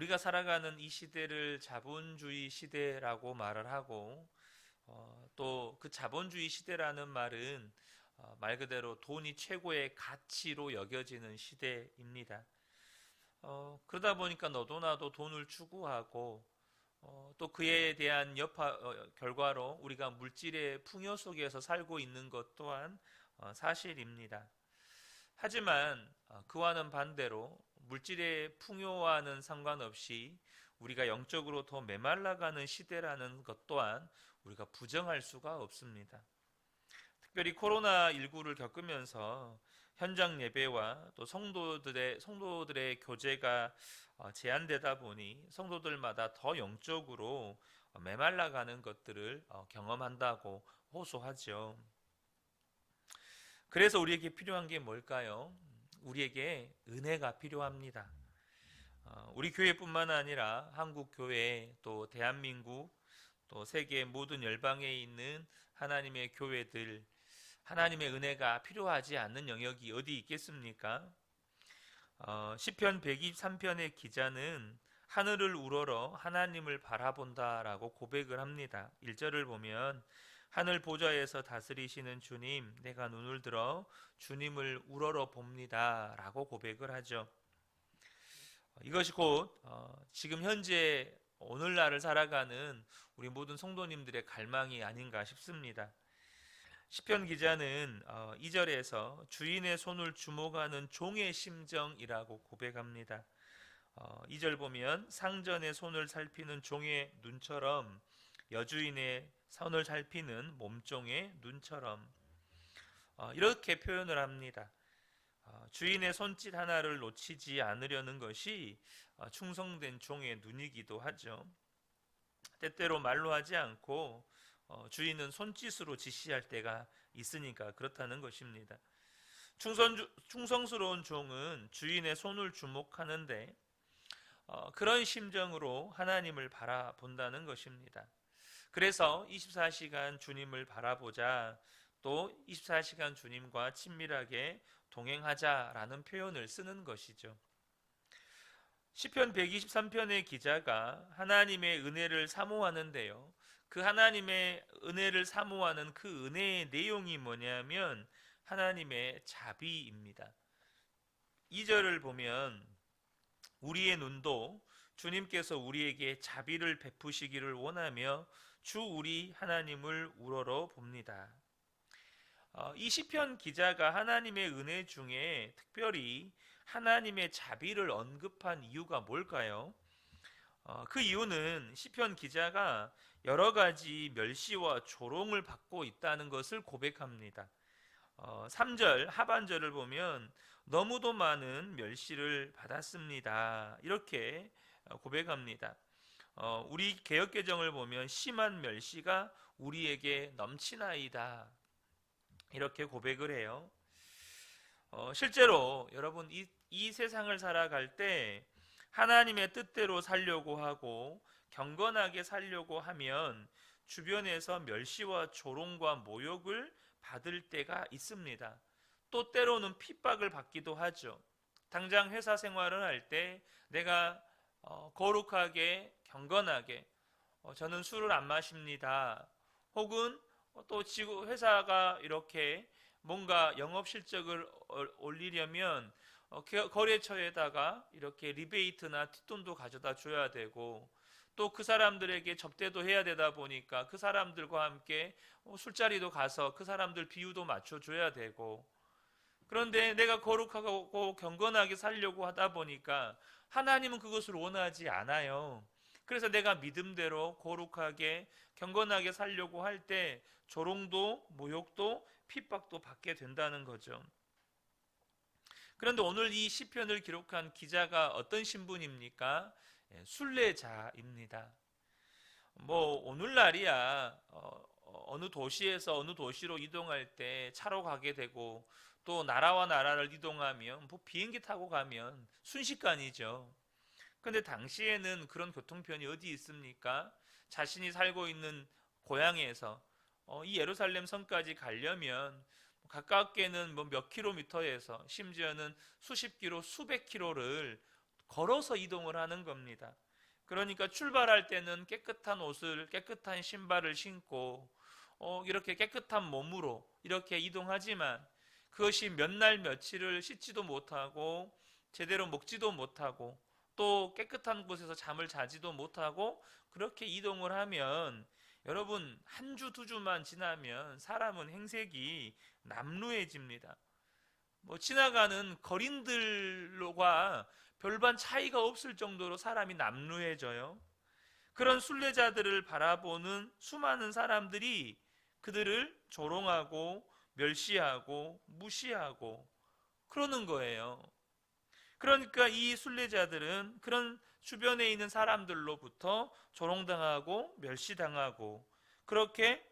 우리가 살아가는 이 시대를 자본주의 시대라고 말을 하고 또 그 자본주의 시대라는 말은 말 그대로 돈이 최고의 가치로 여겨지는 시대입니다. 그러다 보니까 너도 나도 돈을 추구하고 또 그에 대한 결과로 우리가 물질의 풍요 속에서 살고 있는 것 또한 사실입니다. 하지만 그와는 반대로 물질의 풍요와는 상관없이 우리가 영적으로 더 메말라가는 시대라는 것 또한 우리가 부정할 수가 없습니다. 특별히 코로나19를 겪으면서 현장 예배와 또 성도들의 교제가 제한되다 보니 성도들마다 더 영적으로 메말라가는 것들을 경험한다고 호소하죠. 그래서 우리에게 필요한 게 뭘까요? 우리에게 은혜가 필요합니다. 우리 교회뿐만 아니라 한국 교회 또 대한민국 또 세계 모든 열방에 있는 하나님의 교회들, 하나님의 은혜가 필요하지 않는 영역이 어디 있겠습니까? 시편 123편의 기자는 하늘을 우러러 하나님을 바라본다라고 고백을 합니다. 1절을 보면 하늘 보좌에서 다스리시는 주님, 내가 눈을 들어 주님을 우러러 봅니다 라고 고백을 하죠. 이것이 곧 지금 현재 오늘날을 살아가는 우리 모든 성도님들의 갈망이 아닌가 싶습니다. 시편 기자는 2절에서 주인의 손을 주목하는 종의 심정이라고 고백합니다. 2절 보면 상전의 손을 살피는 종의 눈처럼 여주인의 손을 살피는 몸종의 눈처럼 이렇게 표현을 합니다. 주인의 손짓 하나를 놓치지 않으려는 것이 충성된 종의 눈이기도 하죠. 때때로 말로 하지 않고 주인은 손짓으로 지시할 때가 있으니까 그렇다는 것입니다. 충성스러운 종은 주인의 손을 주목하는데 그런 심정으로 하나님을 바라본다는 것입니다. 그래서 24시간 주님을 바라보자, 또 24시간 주님과 친밀하게 동행하자라는 표현을 쓰는 것이죠. 시편 123편의 기자가 하나님의 은혜를 사모하는데요. 그 하나님의 은혜를 사모하는 그 은혜의 내용이 뭐냐면 하나님의 자비입니다. 2절을 보면 우리의 눈도 주님께서 우리에게 자비를 베푸시기를 원하며 주 우리 하나님을 우러러 봅니다. 이 시편 기자가 하나님의 은혜 중에 특별히 하나님의 자비를 언급한 이유가 뭘까요? 그 이유는 시편 기자가 여러 가지 멸시와 조롱을 받고 있다는 것을 고백합니다. 3절 하반절을 보면 너무도 많은 멸시를 받았습니다. 이렇게 고백합니다. 우리 개역개정을 보면 심한 멸시가 우리에게 넘치나이다. 이렇게 고백을 해요. 실제로 여러분 이 세상을 살아갈 때 하나님의 뜻대로 살려고 하고 경건하게 살려고 하면 주변에서 멸시와 조롱과 모욕을 받을 때가 있습니다. 또 때로는 핍박을 받기도 하죠. 당장 회사 생활을 할 때 내가 거룩하게 경건하게 저는 술을 안 마십니다. 혹은 또 회사가 이렇게 뭔가 영업 실적을 올리려면 거래처에다가 이렇게 리베이트나 뒷돈도 가져다 줘야 되고 또 그 사람들에게 접대도 해야 되다 보니까 그 사람들과 함께 술자리도 가서 그 사람들 비유도 맞춰줘야 되고 그런데 내가 거룩하고 경건하게 살려고 하다 보니까 하나님은 그것을 원하지 않아요. 그래서 내가 믿음대로 거룩하게 경건하게 살려고 할 때 조롱도 모욕도 핍박도 받게 된다는 거죠. 그런데 오늘 이 시편을 기록한 기자가 어떤 신분입니까? 순례자입니다. 오늘날이야 어느 도시에서 어느 도시로 이동할 때 차로 가게 되고 또 나라와 나라를 이동하면 비행기 타고 가면 순식간이죠. 근데 당시에는 그런 교통편이 어디 있습니까? 자신이 살고 있는 고향에서 이 예루살렘 성까지 가려면 가깝게는 몇 킬로미터에서 심지어는 수십 킬로, 수백 킬로를 걸어서 이동을 하는 겁니다. 그러니까 출발할 때는 깨끗한 옷을, 깨끗한 신발을 신고 이렇게 깨끗한 몸으로 이렇게 이동하지만 그것이 몇 날 며칠을 씻지도 못하고 제대로 먹지도 못하고 또 깨끗한 곳에서 잠을 자지도 못하고 그렇게 이동을 하면 여러분 한 주, 두 주만 지나면 사람은 행색이 남루해집니다. 지나가는 거린들과 별반 차이가 없을 정도로 사람이 남루해져요. 그런 순례자들을 바라보는 수많은 사람들이 그들을 조롱하고 멸시하고 무시하고 그러는 거예요. 그러니까 이 순례자들은 그런 주변에 있는 사람들로부터 조롱당하고 멸시당하고 그렇게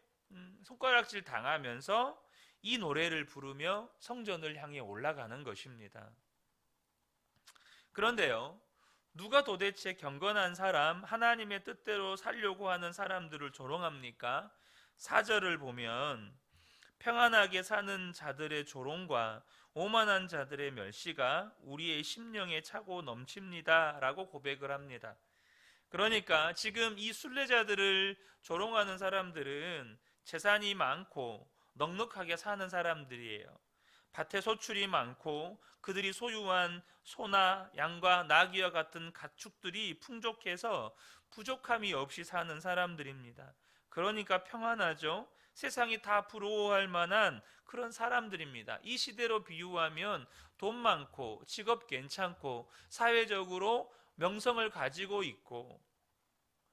손가락질 당하면서 이 노래를 부르며 성전을 향해 올라가는 것입니다. 그런데요, 누가 도대체 경건한 사람, 하나님의 뜻대로 살려고 하는 사람들을 조롱합니까? 4절을 보면 평안하게 사는 자들의 조롱과 오만한 자들의 멸시가 우리의 심령에 차고 넘칩니다 라고 고백을 합니다. 그러니까 지금 이 순례자들을 조롱하는 사람들은 재산이 많고 넉넉하게 사는 사람들이에요. 밭에 소출이 많고 그들이 소유한 소나 양과 나귀와 같은 가축들이 풍족해서 부족함이 없이 사는 사람들입니다. 그러니까 평안하죠. 세상이 다 부러워할 만한 그런 사람들입니다. 이 시대로 비유하면 돈 많고 직업 괜찮고 사회적으로 명성을 가지고 있고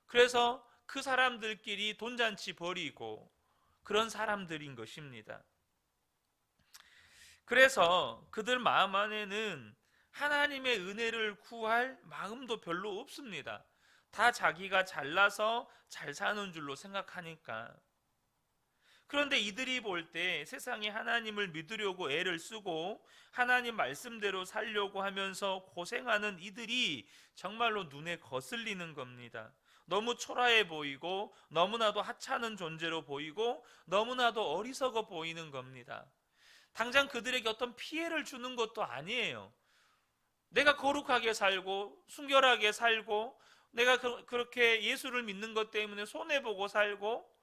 그래서 그 사람들끼리 돈잔치 벌이고 그런 사람들인 것입니다. 그래서 그들 마음 안에는 하나님의 은혜를 구할 마음도 별로 없습니다. 다 자기가 잘나서 잘 사는 줄로 생각하니까. 그런데 이들이 볼 때 세상에 하나님을 믿으려고 애를 쓰고 하나님 말씀대로 살려고 하면서 고생하는 이들이 정말로 눈에 거슬리는 겁니다. 너무 초라해 보이고 너무나도 하찮은 존재로 보이고 너무나도 어리석어 보이는 겁니다. 당장 그들에게 어떤 피해를 주는 것도 아니에요. 내가 거룩하게 살고 순결하게 살고 내가 그렇게 예수를 믿는 것 때문에 손해보고 살고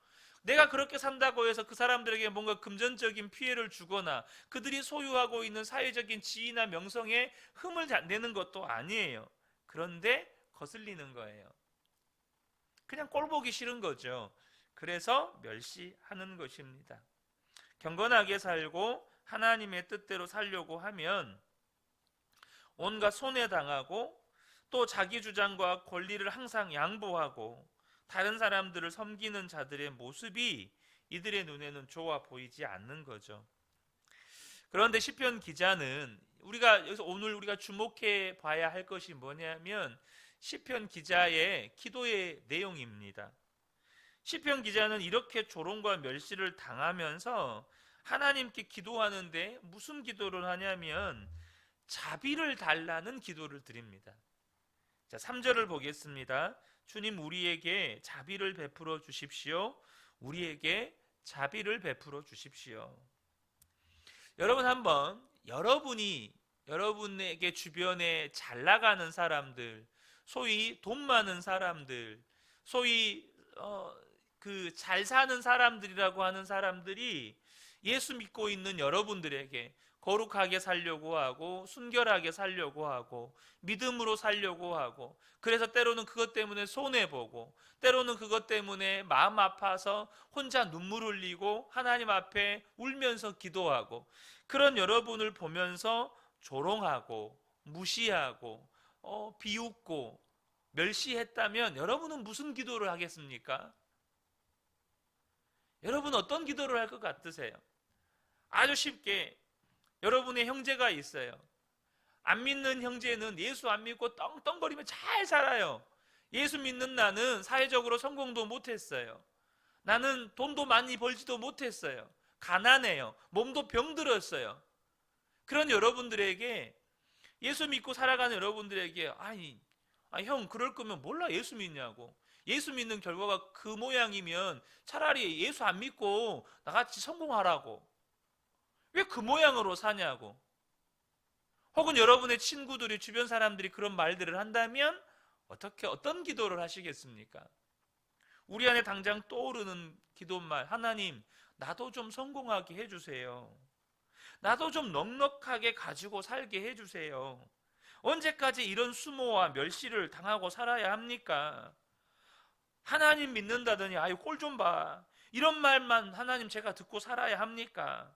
내가 그렇게 산다고 해서 그 사람들에게 뭔가 금전적인 피해를 주거나 그들이 소유하고 있는 사회적인 지위나 명성에 흠을 내는 것도 아니에요. 그런데 거슬리는 거예요. 그냥 꼴 보기 싫은 거죠. 그래서 멸시하는 것입니다. 경건하게 살고 하나님의 뜻대로 살려고 하면 온갖 손해당하고 또 자기 주장과 권리를 항상 양보하고 다른 사람들을 섬기는 자들의 모습이 이들의 눈에는 좋아 보이지 않는 거죠. 그런데 시편 기자는 여기서 오늘 우리가 주목해 봐야 할 것이 뭐냐면 시편 기자의 기도의 내용입니다. 시편 기자는 이렇게 조롱과 멸시를 당하면서 하나님께 기도하는데 무슨 기도를 하냐면 자비를 달라는 기도를 드립니다. 자, 3절을 보겠습니다. 주님 우리에게 자비를 베풀어 주십시오. 우리에게 자비를 베풀어 주십시오. 여러분 한번 여러분에게 주변에 잘 나가는 사람들, 소위 돈 많은 사람들, 소위 그 잘 사는 사람들이라고 하는 사람들이 예수 믿고 있는 여러분들에게 거룩하게 살려고 하고 순결하게 살려고 하고 믿음으로 살려고 하고 그래서 때로는 그것 때문에 손해보고 때로는 그것 때문에 마음 아파서 혼자 눈물 흘리고 하나님 앞에 울면서 기도하고 그런 여러분을 보면서 조롱하고 무시하고 비웃고 멸시했다면 여러분은 무슨 기도를 하겠습니까? 여러분 어떤 기도를 할 것 같으세요? 아주 쉽게 여러분의 형제가 있어요. 안 믿는 형제는 예수 안 믿고 떵떵거리며 잘 살아요. 예수 믿는 나는 사회적으로 성공도 못했어요. 나는 돈도 많이 벌지도 못했어요. 가난해요. 몸도 병들었어요. 그런 여러분들에게 예수 믿고 살아가는 여러분들에게 형 그럴 거면 몰라 예수 믿냐고. 예수 믿는 결과가 그 모양이면 차라리 예수 안 믿고 나같이 성공하라고. 왜 그 모양으로 사냐고. 혹은 여러분의 친구들이, 주변 사람들이 그런 말들을 한다면 어떤 기도를 하시겠습니까? 우리 안에 당장 떠오르는 기도말, 하나님, 나도 좀 성공하게 해주세요. 나도 좀 넉넉하게 가지고 살게 해주세요. 언제까지 이런 수모와 멸시를 당하고 살아야 합니까? 하나님 믿는다더니 아유 꼴 좀 봐. 이런 말만 하나님 제가 듣고 살아야 합니까?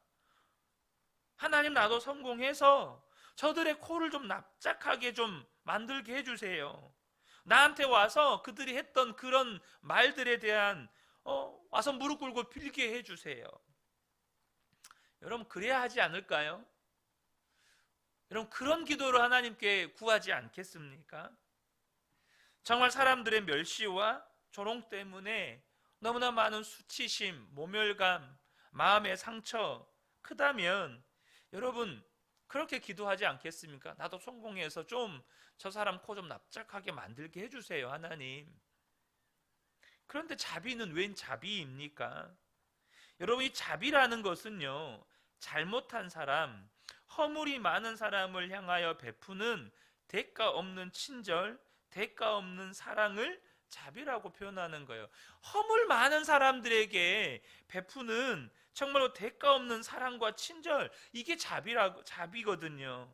하나님, 나도 성공해서 저들의 코를 좀 납작하게 좀 만들게 해주세요. 나한테 와서 그들이 했던 그런 말들에 대한 와서 무릎 꿇고 빌게 해주세요. 여러분, 그래야 하지 않을까요? 여러분, 그런 기도를 하나님께 구하지 않겠습니까? 정말 사람들의 멸시와 조롱 때문에 너무나 많은 수치심, 모멸감, 마음의 상처 크다면 여러분, 그렇게 기도하지 않겠습니까? 나도 성공해서 좀 저 사람 코 좀 납작하게 만들게 해주세요, 하나님. 그런데 자비는 웬 자비입니까? 여러분, 이 자비라는 것은요, 잘못한 사람, 허물이 많은 사람을 향하여 베푸는 대가 없는 친절, 대가 없는 사랑을 자비라고 표현하는 거예요. 허물 많은 사람들에게 베푸는 정말로 대가 없는 사랑과 친절, 이게 자비거든요.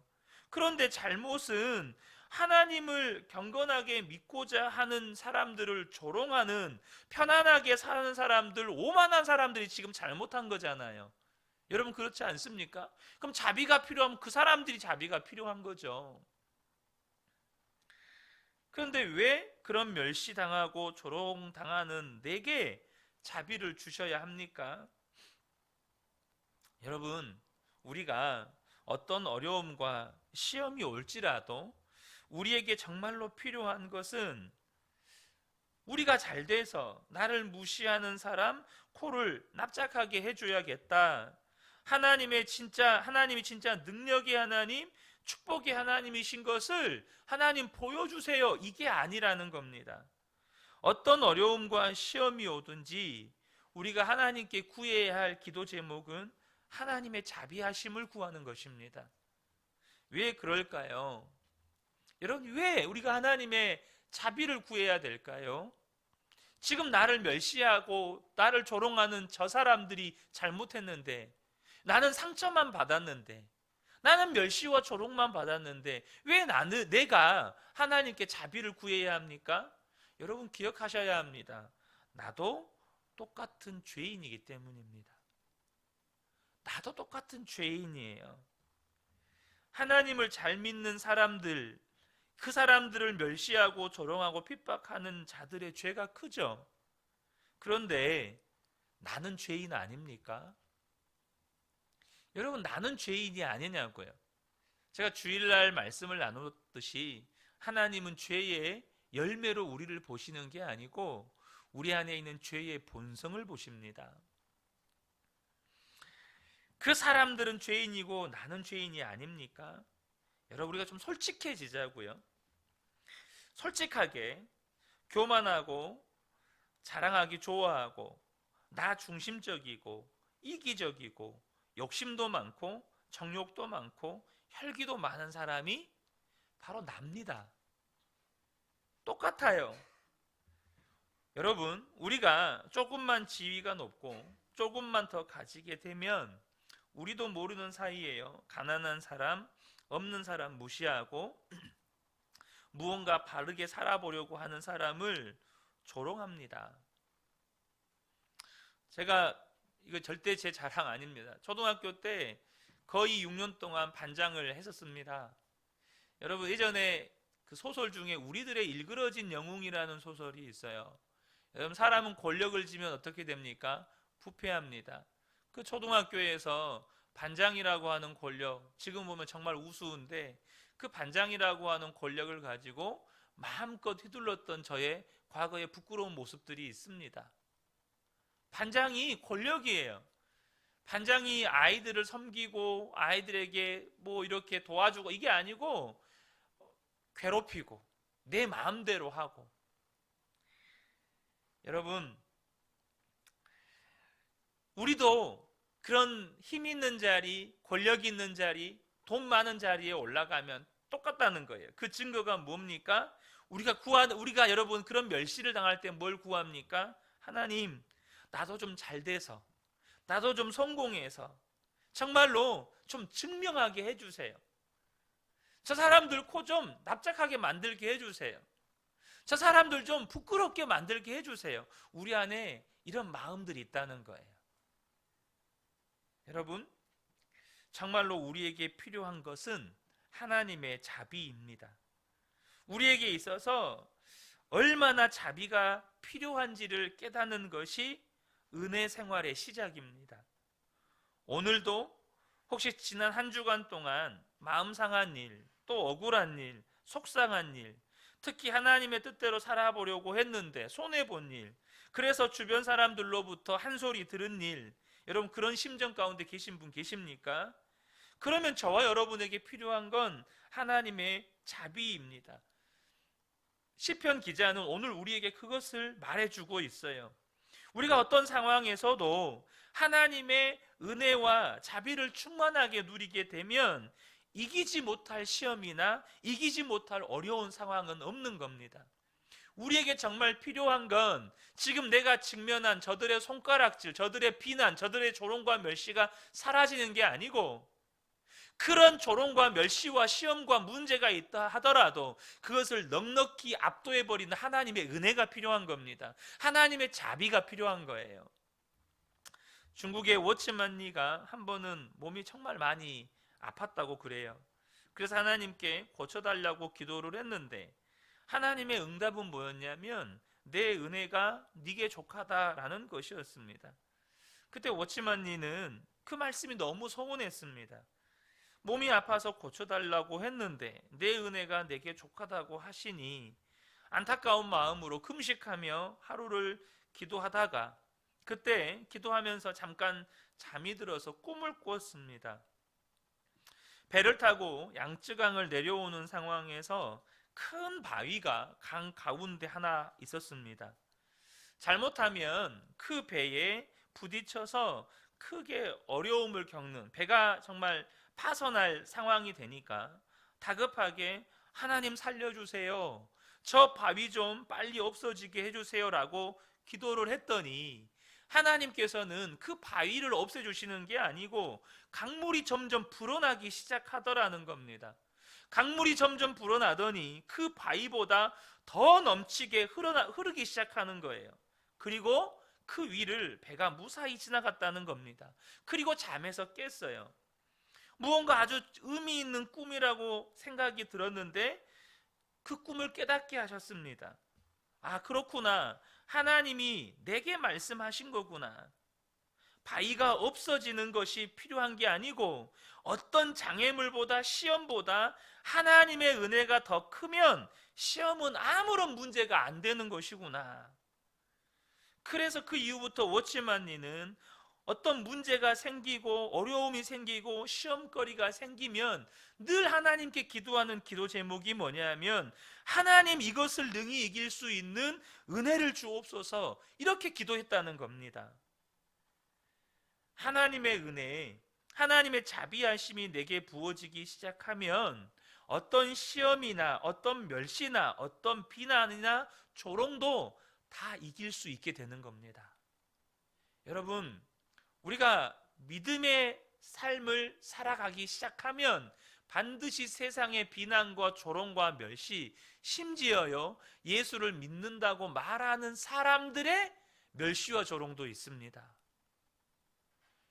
그런데 잘못은 하나님을 경건하게 믿고자 하는 사람들을 조롱하는, 편안하게 사는 사람들, 오만한 사람들이 지금 잘못한 거잖아요. 여러분, 그렇지 않습니까? 그럼 자비가 필요하면 그 사람들이 자비가 필요한 거죠. 그런데 왜 그런 멸시당하고 조롱당하는 내게 자비를 주셔야 합니까? 여러분, 우리가 어떤 어려움과 시험이 올지라도 우리에게 정말로 필요한 것은 우리가 잘 돼서 나를 무시하는 사람 코를 납작하게 해줘야겠다. 하나님이 진짜 능력의 하나님, 축복의 하나님이신 것을 하나님 보여주세요. 이게 아니라는 겁니다. 어떤 어려움과 시험이 오든지 우리가 하나님께 구해야 할 기도 제목은 하나님의 자비하심을 구하는 것입니다. 왜 그럴까요? 여러분, 왜 우리가 하나님의 자비를 구해야 될까요? 지금 나를 멸시하고 나를 조롱하는 저 사람들이 잘못했는데, 나는 상처만 받았는데, 나는 멸시와 조롱만 받았는데 왜 내가 하나님께 자비를 구해야 합니까? 여러분, 기억하셔야 합니다. 나도 똑같은 죄인이기 때문입니다. 나도 똑같은 죄인이에요. 하나님을 잘 믿는 사람들, 그 사람들을 멸시하고 조롱하고 핍박하는 자들의 죄가 크죠. 그런데 나는 죄인 아닙니까? 여러분, 나는 죄인이 아니냐고요. 제가 주일날 말씀을 나누듯이 하나님은 죄의 열매로 우리를 보시는 게 아니고 우리 안에 있는 죄의 본성을 보십니다. 그 사람들은 죄인이고 나는 죄인이 아닙니까? 여러분, 우리가 좀 솔직해지자고요. 솔직하게 교만하고 자랑하기 좋아하고 나 중심적이고 이기적이고 욕심도 많고 정욕도 많고 혈기도 많은 사람이 바로 납니다. 똑같아요. 여러분, 우리가 조금만 지위가 높고 조금만 더 가지게 되면 우리도 모르는 사이에요, 가난한 사람, 없는 사람 무시하고 무언가 바르게 살아보려고 하는 사람을 조롱합니다. 제가 이거 절대 제 자랑 아닙니다. 초등학교 때 거의 6년 동안 반장을 했었습니다. 여러분, 예전에 그 소설 중에 우리들의 일그러진 영웅이라는 소설이 있어요. 여러분, 사람은 권력을 지면 어떻게 됩니까? 부패합니다. 그 초등학교에서 반장이라고 하는 권력, 지금 보면 정말 우스운데 그 반장이라고 하는 권력을 가지고 마음껏 휘둘렀던 저의 과거의 부끄러운 모습들이 있습니다. 반장이 권력이에요. 반장이 아이들을 섬기고 아이들에게 뭐 이렇게 도와주고 이게 아니고 괴롭히고 내 마음대로 하고. 여러분, 우리도 그런 힘 있는 자리, 권력 있는 자리, 돈 많은 자리에 올라가면 똑같다는 거예요. 그 증거가 뭡니까? 우리가 여러분 그런 멸시를 당할 때 뭘 구합니까? 하나님, 나도 좀 잘 돼서, 나도 좀 성공해서 정말로 좀 증명하게 해주세요. 저 사람들 코 좀 납작하게 만들게 해주세요. 저 사람들 좀 부끄럽게 만들게 해주세요. 우리 안에 이런 마음들이 있다는 거예요. 여러분, 정말로 우리에게 필요한 것은 하나님의 자비입니다. 우리에게 있어서 얼마나 자비가 필요한지를 깨닫는 것이 은혜 생활의 시작입니다. 오늘도 혹시 지난 한 주간 동안 마음 상한 일, 또 억울한 일, 속상한 일, 특히 하나님의 뜻대로 살아보려고 했는데 손해본 일, 그래서 주변 사람들로부터 한 소리 들은 일, 여러분 그런 심정 가운데 계신 분 계십니까? 그러면 저와 여러분에게 필요한 건 하나님의 자비입니다. 시편 기자는 오늘 우리에게 그것을 말해주고 있어요. 우리가 어떤 상황에서도 하나님의 은혜와 자비를 충만하게 누리게 되면 이기지 못할 시험이나 이기지 못할 어려운 상황은 없는 겁니다. 우리에게 정말 필요한 건 지금 내가 직면한 저들의 손가락질, 저들의 비난, 저들의 조롱과 멸시가 사라지는 게 아니고, 그런 조롱과 멸시와 시험과 문제가 있다 하더라도 그것을 넉넉히 압도해버리는 하나님의 은혜가 필요한 겁니다. 하나님의 자비가 필요한 거예요. 중국의 워치만리가 한 번은 몸이 정말 많이 아팠다고 그래요. 그래서 하나님께 고쳐달라고 기도를 했는데 하나님의 응답은 뭐였냐면 내 은혜가 네게 족하다라는 것이었습니다. 그때 워치만리는 그 말씀이 너무 서운했습니다. 몸이 아파서 고쳐달라고 했는데 내 은혜가 내게 족하다고 하시니 안타까운 마음으로 금식하며 하루를 기도하다가 그때 기도하면서 잠깐 잠이 들어서 꿈을 꿨습니다. 배를 타고 양쯔강을 내려오는 상황에서 큰 바위가 강 가운데 하나 있었습니다. 잘못하면 그 배에 부딪혀서 크게 어려움을 겪는, 배가 정말 파선할 상황이 되니까 다급하게 하나님 살려주세요, 저 바위 좀 빨리 없어지게 해주세요라고 기도를 했더니 하나님께서는 그 바위를 없애주시는 게 아니고 강물이 점점 불어나기 시작하더라는 겁니다. 강물이 점점 불어나더니 그 바위보다 더 넘치게 흐르기 시작하는 거예요. 그리고 그 위를 배가 무사히 지나갔다는 겁니다. 그리고 잠에서 깼어요. 무언가 아주 의미 있는 꿈이라고 생각이 들었는데 그 꿈을 깨닫게 하셨습니다. 아, 그렇구나. 하나님이 내게 말씀하신 거구나. 바위가 없어지는 것이 필요한 게 아니고 어떤 장애물보다 시험보다 하나님의 은혜가 더 크면 시험은 아무런 문제가 안 되는 것이구나. 그래서 그 이후부터 워치만리는 어떤 문제가 생기고 어려움이 생기고 시험거리가 생기면 늘 하나님께 기도하는 기도 제목이 뭐냐면 하나님 이것을 능히 이길 수 있는 은혜를 주옵소서, 이렇게 기도했다는 겁니다. 하나님의 은혜, 하나님의 자비하심이 내게 부어지기 시작하면 어떤 시험이나 어떤 멸시나 어떤 비난이나 조롱도 다 이길 수 있게 되는 겁니다. 여러분, 우리가 믿음의 삶을 살아가기 시작하면 반드시 세상의 비난과 조롱과 멸시, 심지어요 예수를 믿는다고 말하는 사람들의 멸시와 조롱도 있습니다.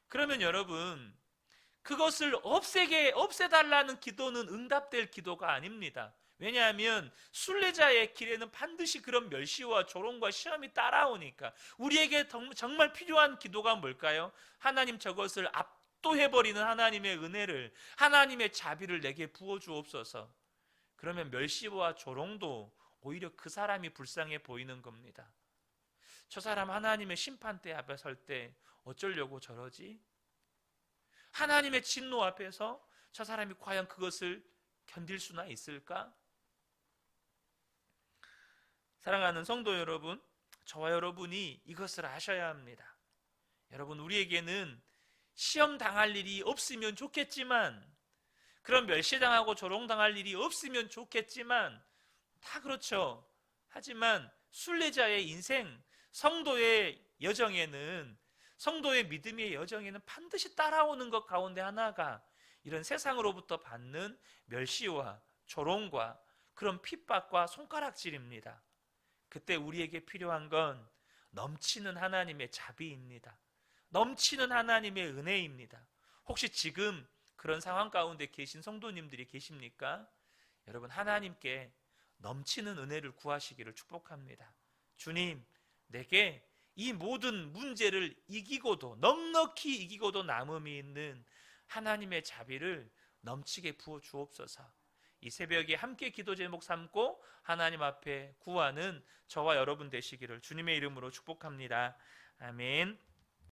그러면 여러분, 그것을 없애달라는 기도는 응답될 기도가 아닙니다. 왜냐하면 순례자의 길에는 반드시 그런 멸시와 조롱과 시험이 따라오니까. 우리에게 정말 필요한 기도가 뭘까요? 하나님, 저것을 압도해버리는 하나님의 은혜를, 하나님의 자비를 내게 부어주옵소서. 그러면 멸시와 조롱도 오히려 그 사람이 불쌍해 보이는 겁니다. 저 사람 하나님의 심판대 앞에 설 때 어쩌려고 저러지? 하나님의 진노 앞에서 저 사람이 과연 그것을 견딜 수나 있을까? 사랑하는 성도 여러분, 저와 여러분이 이것을 아셔야 합니다. 여러분, 우리에게는 시험 당할 일이 없으면 좋겠지만 그런 멸시당하고 조롱당할 일이 없으면 좋겠지만 다 그렇죠. 하지만 순례자의 인생, 성도의 여정에는, 성도의 믿음의 여정에는 반드시 따라오는 것 가운데 하나가 이런 세상으로부터 받는 멸시와 조롱과 그런 핍박과 손가락질입니다. 그때 우리에게 필요한 건 넘치는 하나님의 자비입니다. 넘치는 하나님의 은혜입니다. 혹시 지금 그런 상황 가운데 계신 성도님들이 계십니까? 여러분, 하나님께 넘치는 은혜를 구하시기를 축복합니다. 주님, 내게 이 모든 문제를 이기고도, 넉넉히 이기고도 남음이 있는 하나님의 자비를 넘치게 부어 주옵소서. 이 새벽에 함께 기도 제목 삼고 하나님 앞에 구하는 저와 여러분 되시기를 주님의 이름으로 축복합니다. 아멘.